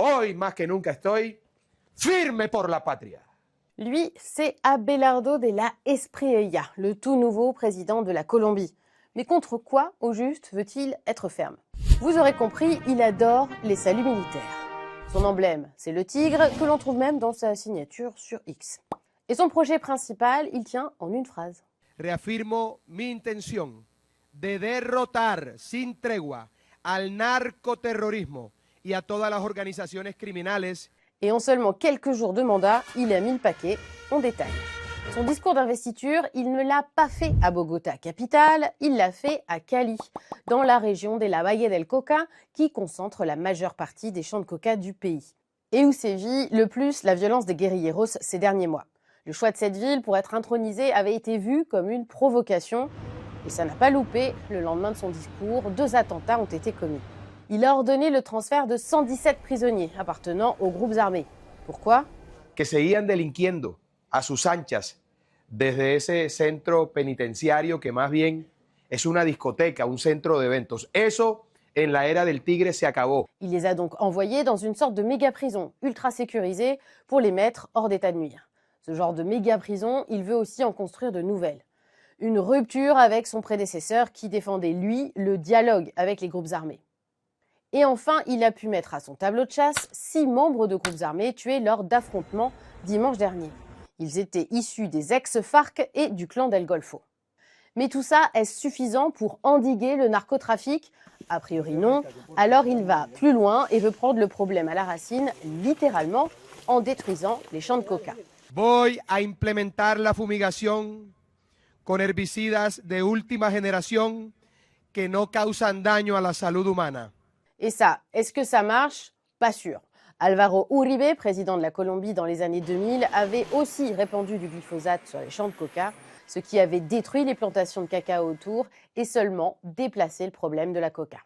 Hoy más que nunca estoy firme por la patria. Lui, c'est Abelardo de la Espriella, le tout nouveau président de la Colombie. Mais contre quoi, au juste, veut-il être ferme? Vous aurez compris, il adore les saluts militaires. Son emblème, c'est le tigre, que l'on trouve même dans sa signature sur X. Et son projet principal, il tient en une phrase. Reafirmo mi intención de derrotar sin tregua al narcoterrorismo y a todas las organizaciones criminales. Et en seulement quelques jours de mandat, il a mis le paquet en détail. Son discours d'investiture, il ne l'a pas fait à Bogota, capitale, il l'a fait à Cali, dans la région de la Valle del Cauca, qui concentre la majeure partie des champs de coca du pays. Et où sévit le plus la violence des guérilleros ces derniers mois. Le choix de cette ville pour être intronisée avait été vu comme une provocation, et ça n'a pas loupé. Le lendemain de son discours, 2 attentats ont été commis. Il a ordonné le transfert de 117 prisonniers appartenant aux groupes armés. Pourquoi? Que seguían delinquiendo a sus anchas desde ese centro penitenciario que más bien es una discoteca, un centro de eventos. Eso en la era del tigre se acabó. Il les a donc envoyés dans une sorte de méga-prison ultra sécurisée pour les mettre hors d'état de nuire. Ce genre de méga-prison, il veut aussi en construire de nouvelles. Une rupture avec son prédécesseur qui défendait, lui, le dialogue avec les groupes armés. Et enfin, il a pu mettre à son tableau de chasse 6 membres de groupes armés tués lors d'affrontements dimanche dernier. Ils étaient issus des ex-FARC et du clan del Golfo. Mais tout ça, est-ce suffisant pour endiguer le narcotrafic? A priori non. Alors il va plus loin et veut prendre le problème à la racine, littéralement, en détruisant les champs de coca. Voy a implementar la fumigación con herbicidas de última generación que no causan daño a la salud humana. Et ça, est-ce que ça marche? Pas sûr. Álvaro Uribe, président de la Colombie dans les années 2000, avait aussi répandu du glyphosate sur les champs de coca, ce qui avait détruit les plantations de cacao autour et seulement déplacé le problème de la coca.